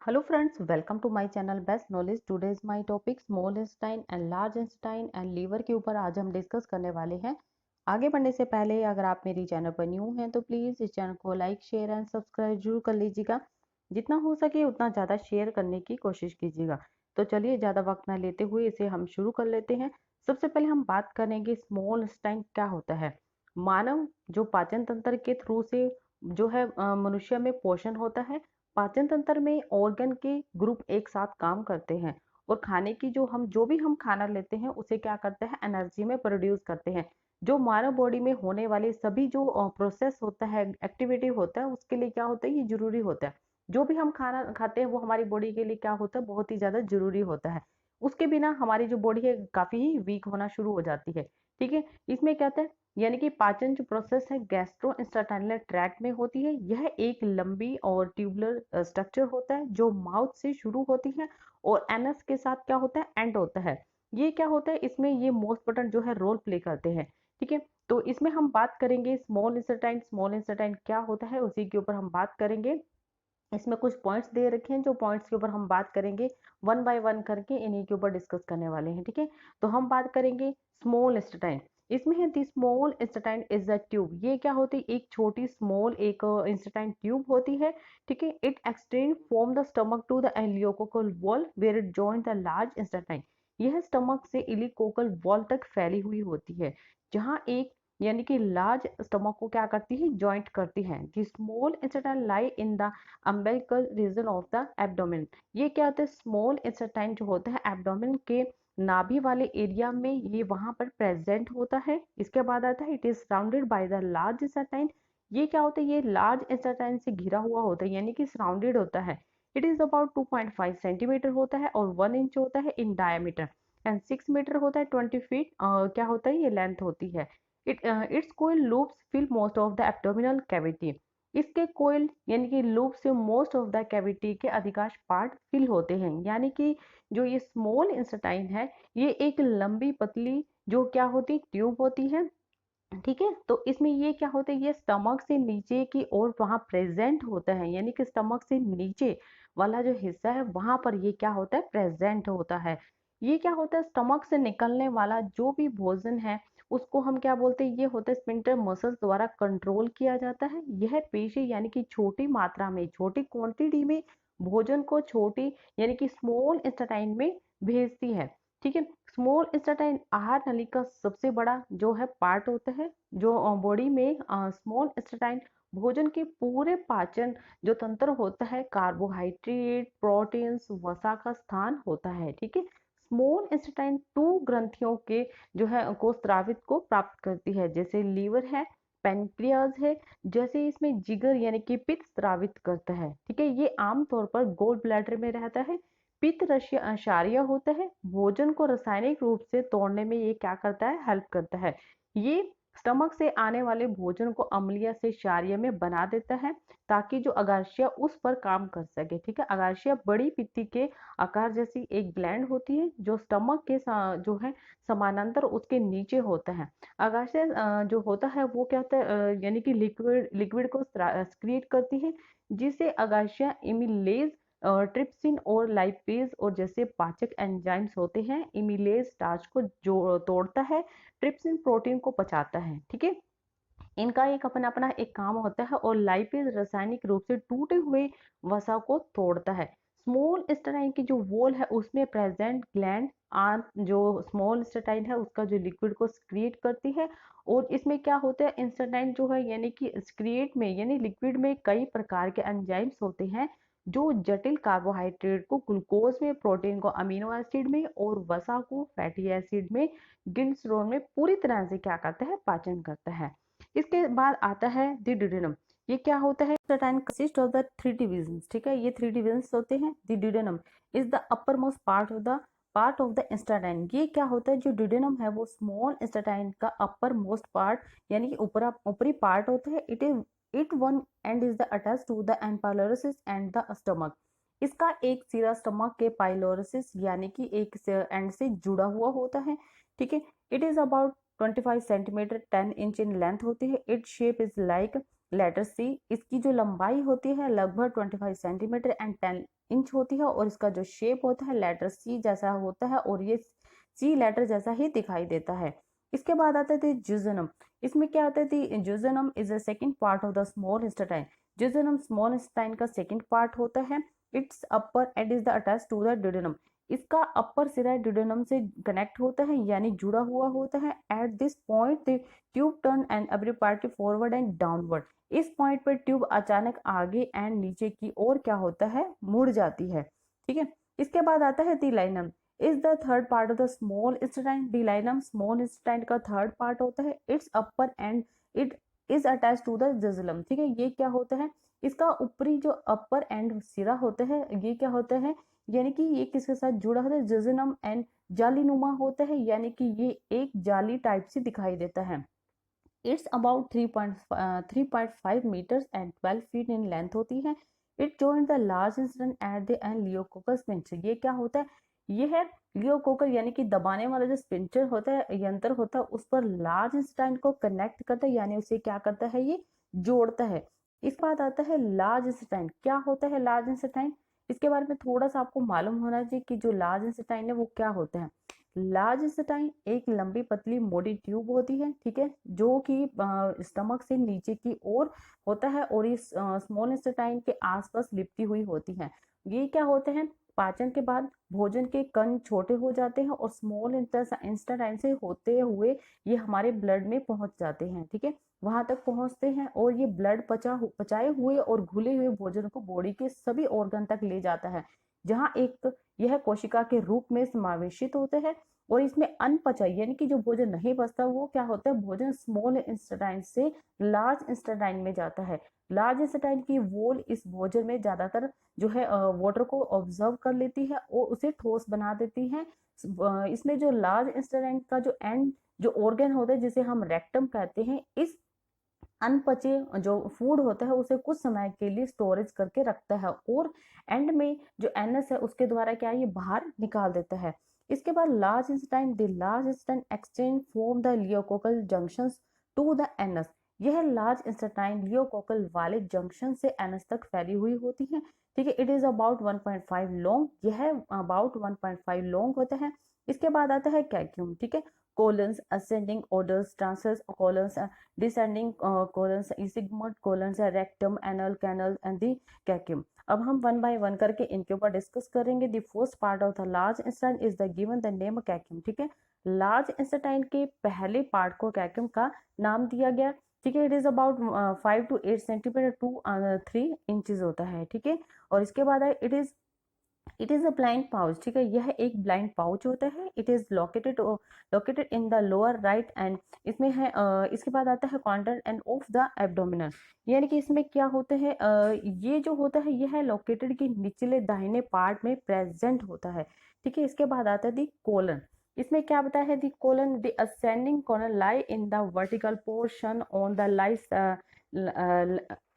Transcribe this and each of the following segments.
Hello friends, welcome to my channel Best Knowledge. Today is my topic small intestine and large intestine and liver के ऊपर आज हम discuss करने वाले हैं। आगे बढ़ने से पहले अगर आप मेरी चैनल पर न्यू हैं तो प्लीज इस चैनल को लाइक शेयर एंड सब्सक्राइब जरूर कर लीजिएगा। जितना हो सके उतना ज़्यादा शेयर करने की कोशिश कीजिएगा। तो चलिए ज़्यादा वक्त ना लेते हुए इसे हम शुरू कर लेते हैं। सबसे पहले हम बात करेंगे स्मॉल इंटेस्टाइन क्या होता है। मानव जो पाचन तंत्र के थ्रू से जो है मनुष्य में पोषण होता है। पाचन तंत्र में ऑर्गन के ग्रुप एक साथ काम करते हैं और खाने की जो भी हम खाना लेते हैं उसे क्या करते हैं, एनर्जी में प्रोड्यूस करते हैं। जो मानव बॉडी में होने वाले सभी जो प्रोसेस होता है, एक्टिविटी होता है, उसके लिए क्या होता है, ये जरूरी होता है। जो भी हम खाना खाते हैं वो हमारी बॉडी के लिए क्या होता है, बहुत ही ज्यादा जरूरी होता है। उसके बिना हमारी जो बॉडी है काफी ही वीक होना शुरू हो जाती है। ठीक है, इसमें क्या होता है, यानी कि पाचन जो प्रोसेस है गैस्ट्रोइंटेस्टाइनल ट्रैक्ट में होती है। यह एक लंबी और ट्यूबुलर स्ट्रक्चर होता है जो माउथ से शुरू होती है और एनस के साथ क्या होता है, एंड होता है। ये क्या होता है, इसमें ये मोस्ट इंपॉर्टेंट जो है रोल प्ले करते हैं। ठीक है, तो इसमें हम बात करेंगे स्मॉल इंटेस्टाइन। स्मॉल इंटेस्टाइन क्या होता है उसी के ऊपर हम बात करेंगे। इसमें कुछ पॉइंट्स दे रखे हैं, जो पॉइंट्स के ऊपर हम बात करेंगे वन बाय वन करके, इन्हीं के ऊपर डिस्कस करने वाले हैं। ठीक है, तो हम बात करेंगे स्मॉल इंटेस्टाइन। इसमें है the small intestine is a tube. ये क्या होती है, एक छोटी स्मॉल एक इंटेस्टाइन ट्यूब होती है। ठीक है, it extend from the stomach to the ileocaecal wall where it join the large intestine. यह स्टमक से इलियोकोकल वॉल तक फैली हुई होती है, जहां एक यानी कि लार्ज स्टमक को क्या करती है, जॉइंट करती है। The small intestine lie in the umbilical region of the abdomen. ये क्या होता है, स्मॉल इंटेस्टाइन जो होता है एब्डोमेन के नाभि वाले एरिया में ये वहां पर प्रेजेंट होता है। इसके बाद आता है it is surrounded by the large intestine. ये क्या होता है, ये लार्ज इंटेस्टाइन से घिरा हुआ होता है, यानी कि सराउंडेड होता है। इट इज अबाउट 2.5 सेंटीमीटर होता है और 1 इंच होता है इन डायमीटर एंड 6 मीटर होता है, 20 फीट क्या होता है, ये लेंथ होती है। इट्स कोई loops fill most of the abdominal cavity. इसके कोयल यानी कि लूप से मोस्ट ऑफ द कैविटी के अधिकांश पार्ट फिल होते हैं। यानी कि जो ये स्मॉल इंस्टाइन है, ये एक लंबी पतली जो क्या होती ट्यूब होती है। ठीक है, तो इसमें ये क्या होता है, ये स्टमक से नीचे की ओर वहां प्रेजेंट होता है, यानी कि स्टमक से नीचे वाला जो हिस्सा है वहां पर ये क्या होता है, प्रेजेंट होता है। ये क्या होता है, स्टमक से निकलने वाला जो भी भोजन है उसको हम क्या बोलते हैं, ये होता है स्फिंक्टर मसल्स द्वारा कंट्रोल किया जाता है। यह पेशी यानी कि छोटी मात्रा में, छोटी क्वांटिटी में भोजन को छोटी यानी कि स्मॉल इंटेस्टाइन में भेजती है। ठीक है, स्मॉल इंटेस्टाइन आहार नली का सबसे बड़ा जो है पार्ट होता है। जो बॉडी में स्मॉल इंटेस्टाइन भोजन के पूरे पाचन जो तंत्र होता है, कार्बोहाइड्रेट, प्रोटीन्स, वसा का स्थान होता है। ठीक है, स्मॉल इंटेस्टाइन टू ग्रंथियों के जो है को स्रावित को प्राप्त करती है, जैसे लीवर है, पेनक्रियाज है। जैसे इसमें जिगर यानी कि पित्त स्रावित करता है। ठीक है, ये आमतौर पर गोल ब्लैडर में रहता है। पित्त क्षारीय होता है, भोजन को रासायनिक रूप से तोड़ने में ये क्या करता है, हेल्प करता है। ये स्टमक से आने वाले भोजन को अम्लीय से क्षारीय में बना देता है, ताकि जो अगाशिया उस पर काम कर सके। ठीक है, अगाशिया बड़ी पित्ती के आकार जैसी एक ग्लैंड होती है जो स्टमक के जो है समानांतर उसके नीचे होता है। अगाशिया जो होता है वो क्या होता है, यानी कि लिक्विड लिक्विड को सक्रिएट करती है, जिसे अगाशिया इमिलेज ट्रिप्सिन और लाइपेज और जैसे पाचक एंजाइम्स होते हैं, इमिलेज स्टार्च को जो तोड़ता है, ट्रिप्सिन प्रोटीन को पचाता है। ठीक है, इनका एक अपना अपना एक काम होता है और लाइपेज रासायनिक रूप से टूटे हुए वसा को तोड़ता है। स्मॉल इंटेस्टाइन की जो वॉल है उसमें प्रेजेंट ग्लैंड जो स्मॉल इंटेस्टाइन है उसका जो लिक्विड को सक्रिएट करती है। और इसमें क्या होता है, इंटेस्टाइन जो है यानी कि सक्रिएट में यानी लिक्विड में कई प्रकार के एंजाइम्स होते हैं जो जटिल कार्बोहाइड्रेट को ग्लूकोज में, प्रोटीन को अमीनो एसिड में और वसा को फैटी एसिड में, गिल्सरोन में पूरी तरह से क्या करता है, पाचन करता है। इसके बाद आता है द ड्यूडेनम। ये क्या होता है, intestine consist of the 3 divisions. ठीक है, ये 3 डिविजन्स होते हैं। The duodenum is the upper most part of the intestine. ये क्या होता है, जो ड्यूडेनम है वो स्मॉल इंटेस्टाइन का अपर मोस्ट पार्ट यानी कि ऊपरी पार्ट होता है। It one end is the attach to the pylorus and the stomach. इसका एक सिरा स्टमक के पाइलोरसिस यानी कि एक एंड से जुड़ा हुआ होता है। ठीक है, it is about 25 centimetre 10 inch in length होती है। It shape is like letter C, इसकी जो लंबाई होती है लगभग 25 सेंटीमीटर एंड 10 इंच होती है और इसका जो शेप होता है लेटर सी जैसा होता है और ये सी लेटर जैसा ही दिखाई देता है। इसके बाद आता है ज्यूजेनम। इसमें क्या होता है, jejunum is a second part of the small intestine. Jejunum small intestine का सेकंड पार्ट होता है। Its upper end is the attach to the duodenum. इसका अपर सिरा ड्यूडेनम से कनेक्ट होता है यानी जुड़ा हुआ होता है। At this point the tube turn and abruptly forward and downward. इस पॉइंट पर ट्यूब अचानक आगे एंड नीचे की ओर क्या होता है, मुड़ जाती है। ठीक है, इसके बाद आता है the ileum is the third part of the small intestine. The ileum small intestine का थर्ड पार्ट होता है। Its upper end it is attach to the jejunum. ठीक है, ये क्या होता है, इसका ऊपरी जो अपर एंड सिरा होता है ये क्या होता है, यानी कि ये किसके साथ जुड़ा होता है, जजनम एंड जालीनुमा होता है, यानी कि ये एक जाली टाइप से दिखाई देता है। Its about 3.5 metres and 12 feet in length होती है। It join the large intestine at the end ileocaecal sphincter. ये क्या होता है, ये है लियोकोकर यानी कि दबाने वाला जो स्पिंचर होता है, यंत्र होता है, उस पर लार्ज इंस्टेंट को कनेक्ट करता है यानी उसे क्या करता है, ये जोड़ता है। इस बात आता है लार्ज इंस्टेंट। क्या होता है लार्ज इंस्टेंट, इसके बारे में थोड़ा सा आपको मालूम होना चाहिए कि जो लार्ज इंस्टेंट है वो क्या होता है। लार्ज इंस्टेंट एक लंबी पतली मोटी ट्यूब होती है, ठीक है, जो कि स्टमक से नीचे की ओर होता है और इस स्मॉल इंस्टेंट के आसपास लिपटी हुई होती है। ये क्या होते हैं, पाचन के बाद भोजन के कण छोटे हो जाते हैं और स्मॉल इंस्टेंटाइन से होते हुए ये हमारे ब्लड में पहुंच जाते हैं। ठीक है, वहां तक पहुंचते हैं और ये ब्लड पचाए हुए और घुले हुए भोजन को बॉडी के सभी ऑर्गन तक ले जाता है, जहां एक यह कोशिका के रूप में समावेशित होते हैं। और इसमें अनपचाई यानी कि जो भोजन नहीं पचता वो क्या होता है, भोजन स्मॉल इंस्टेंटाइन से लार्ज इंस्टेंटाइन में जाता है। लार्ज इंस्टेंटाइन की वॉल इस भोजन में ज्यादातर जो है वाटर को ऑब्जर्व कर लेती है और उसे ठोस बना देती है। इसमें जो लार्ज इंस्टेंटाइन का जो एंड जो ऑर्गन होता है जिसे हम रेक्टम कहते हैं, इस अनपचे जो फूड होता है उसे कुछ समय के लिए स्टोरेज करके रखता है और एंड में जो एनस है उसके द्वारा क्या ये बाहर निकाल देता है। इसके बाद large intestine, the large intestine extends from the ileocaecal junctions to the anus. यह लार्ज इंस्टेंटाइन लियोकोकल वाले जंक्शन से एनस तक फैली हुई होती है। ठीक है, इट इज अबाउट 1.5 लॉन्ग, यह अबाउट 1.5 लॉन्ग होता है। इसके बाद आता है कैक्यूम। ठीक है, colons, ascending orders, transverse colons, descending colons, sigmoid colons, rectum, anal, canal and the caecum. अब हम वन बाय वन करके इनके ऊपर डिस्कस करेंगे। The first part of the large intestine is the given the name caecum. ठीक है, large इंस्टेंटाइन के पहले पार्ट को कैक्यूम का नाम दिया गया। ठीक है, it is about 5 to 8 centimeter to 3 inches होता है। ठीक है, और इसके बाद है it is a blind pouch. ठीक है, यह एक ब्लाइंड पाउच होता है। It is located in the lower right and इसमें है इसके बाद आता है content end of the abdominal, यानी कि इसमें क्या होता है, ये जो होता है यह है लोकेटेड के निचले दाहिने पार्ट में प्रेजेंट होता है। ठीक है, इसके बाद आता है दी कोलन। इसमें क्या बताया है, the colon the ascending colon lie in the vertical portion on the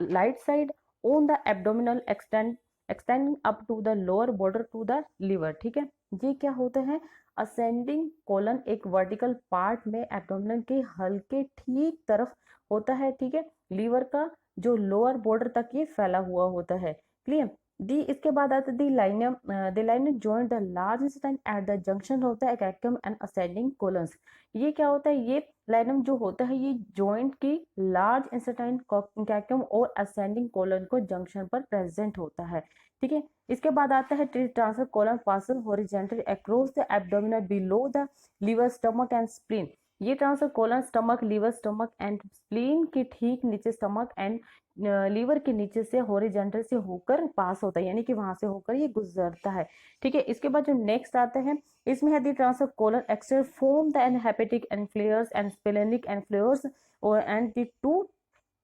right side on the abdominal extending up to the lower border to the liver. ठीक है, ये क्या होता है, असेंडिंग कोलन एक वर्टिकल पार्ट में एब्डोमिनल के हल्के ठीक तरफ होता है। ठीक है, लीवर का जो लोअर बॉर्डर तक ये फैला हुआ होता है। क्लियर, दी इसके बाद आता है the ileum joint the large intestine at the junction होता है कैक्यूम एंड असेंडिंग कोलन्स। ये क्या होता है, ये लाइनम जो होता है ये जॉइंट की लार्ज इंस्टेंटाइन कैक्यूम और असेंडिंग कोलन को जंक्शन पर प्रेजेंट होता है। ठीक है, इसके बाद आता है transverse colon passes horizontally across the abdominal below the liver, stomach and spleen. ये transverse colon stomach, liver, stomach and spleen के ठीक नीचे स्टमक एंड लीवर के नीचे से हॉरिजॉन्टल से होकर पास होता है, यानी कि वहां से होकर ये गुजरता है। ठीक है, इसके बाद जो नेक्स्ट आता है इसमें है दी transfer colon exchange from the hepatic एनफ्लेयर्स and splenic एनफ्लेयर्स और एंड दी टू।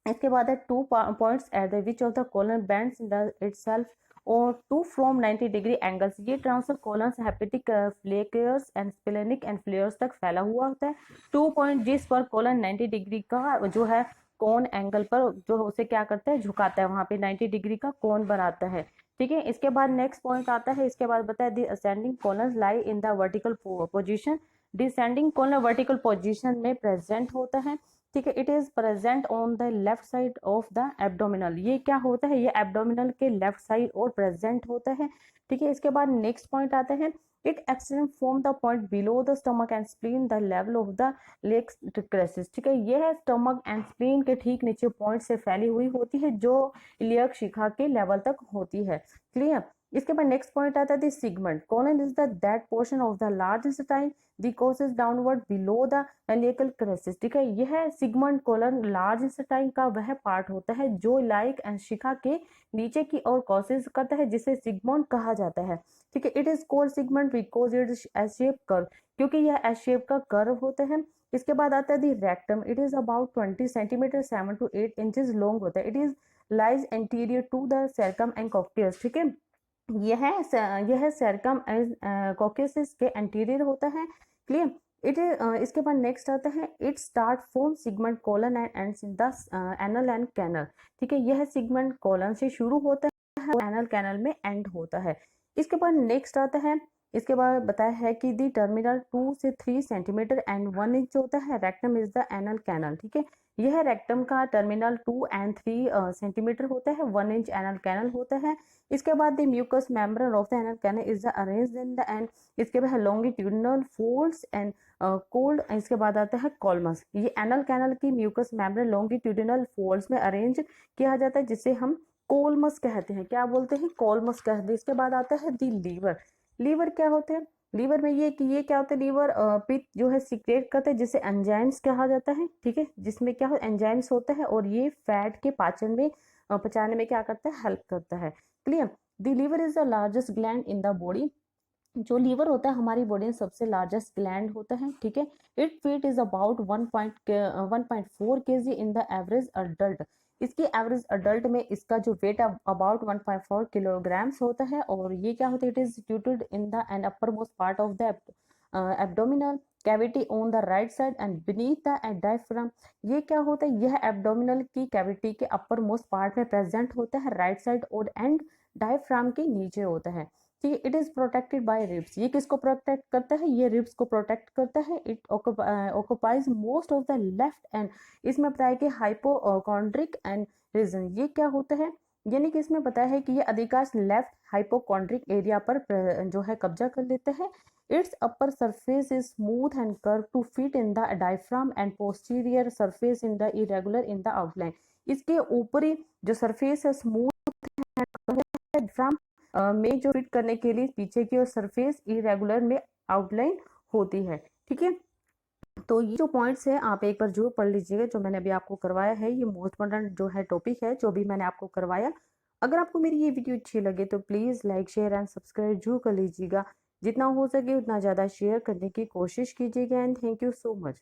इसके बाद है 2 points at the which of the colon bends in the itself और 2 फ्रॉम 90 डिग्री एंगल्स। ये transverse colon hepatic फ्लेयर्स and splenic एनफ्लेयर्स तक फैला हुआ होता है। 2 पॉइंट जिस पर कोलन 90 डिग्री का जो है कोन एंगल पर जो उसे क्या करता है, झुकाता है, वहां पे 90 डिग्री का कोन बनाता है। ठीक है, इसके बाद नेक्स्ट पॉइंट आता है, इसके बाद बताया the ascending colon lie in the vertical position. Descending colon vertical position में प्रेजेंट होता है। ठीक है। It is present on the left side of the abdominal, ये क्या होता है, ये एब्डोमिनल के लेफ्ट साइड और प्रेजेंट होता है। ठीक है। इसके बाद नेक्स्ट पॉइंट आता है, it extend from the point below the stomach and spleen the level of the legs crisis. ठीक है, ये है स्टमक एंड स्प्लीन के ठीक नीचे पॉइंट से फैली हुई होती है जो इलियक शिखा के लेवल तक होती है। क्लियर। इसके बाद नेक्स्ट पॉइंट आता है the sigmoid colon is the that portion of the large intestine the courses downward below the iliac crest. ठीक है, यह सिगमेंट कोलन लार्ज इंटेस्टाइन का वह पार्ट होता है जो इलियक एंड शिखा के नीचे की ओर कोर्सेस करता है, जिसे सिगमेंट कहा जाता है। ठीक है, it is called sigmoid because it is S shape curve, क्योंकि यह एस शेप का कर्व होता है। इसके बाद आता है the rectum, it is about 20 centimetre 7 to 8 inches long होता है। It is lies anterior to the sacrum and coccyx. ठीक है, यह सेरकम कॉक्टियस के एंटीरियर होता है। क्लियर। इट इसके बाद नेक्स्ट आता है, it start from sigmoid colon and ends in the anal and canal. ठीक है, यह सिगमेंट कोलन से शुरू होता है और एनल कैनल में एंड होता है। इसके बाद नेक्स्ट आता है, इसके बाद बताया है कि दी टर्मिनल 2 से 3 सेंटीमीटर एंड 1 इंच होता है। Rectum is the anal canal. ठीक है, यह रेक्टम का टर्मिनल 2 एंड 3 सेंटीमीटर होता है, 1 इंच एनल कैनल होता है। इसके बाद the mucous membrane of the anal canal is the arranged in the end. इसके बाद लॉन्गिट्यूडिनल फोल्ड्स एंड कोल्ड। इसके बाद आता है कॉलमस। ये एनल कैनल की म्यूकस मेम्ब्रेन लॉन्गिट्यूडिनल फोल्ड्स में अरेंज किया जाता है, जिसे हम कोलमस कहते हैं। क्या बोलते हैं? कोलमस कहते हैं। इसके बाद आता है दी लीवर। लीवर क्या होते हैं? लीवर में ये कि ये क्या होता है, लीवर पित्त जो है सीक्रेट करते हैं, जिसे एंजाइम्स कहा जाता है। ठीक है, जिसमें क्या हो एंजाइम्स होता है और ये फैट के पाचन में पचाने में क्या करता है, हेल्प करता है। Clear. The liver is the largest gland in the body. जो लीवर होता है हमारी बॉडी में सबसे लार्जेस्ट ग्लैंड होता है। ठीक है, it weight is about 1.4 kg in the average adult. इसकी एवरेज अडल्ट में इसका जो वेट अबाउट 1.4 किलोग्राम्स होता है। और ये क्या होता है, it is situated in the and upper most part of the abdominal cavity on the right side and beneath the diaphragm. ये क्या होता है, यह एब्डोमिनल की कैविटी के अपर मोस्ट पार्ट में प्रेजेंट होता है, राइट साइड और एंड डायफ्राम के नीचे होता है। ठीक है, it is protected by ribs. ये किसको प्रोटेक्ट करता है, ये रिब्स को प्रोटेक्ट करता है। It occupies most of the left and. इसमें बताया कि हाइपोकॉन्ड्रिक एंड रीजन। ये क्या होता है, यानी कि इसमें बताया है कि ये अधिकांश लेफ्ट हाइपोकॉन्ड्रिक एरिया पर जो है कब्जा कर लेते हैं। Its upper surface is smooth and curve to fit in the diaphragm and posterior surface in the irregular in the outline. इसके ऊपरी जो सरफेस है स्मूथ है, डायफ्राम में जो फिट करने के लिए पीछे की ओर सरफेस इरेगुलर में आउटलाइन होती है। ठीक है, तो ये जो पॉइंट्स है आप एक बार जरूर पढ़ लीजिएगा, जो मैंने अभी आपको करवाया है। ये मोस्ट इम्पोर्टेंट जो है टॉपिक है जो भी मैंने आपको करवाया। अगर आपको मेरी ये वीडियो अच्छी लगे तो please like share and subscribe जरूर कर लीजिएगा। जितना हो सके उतना ज़्यादा शेयर करने की कोशिश कीजिएगा। And thank you so much.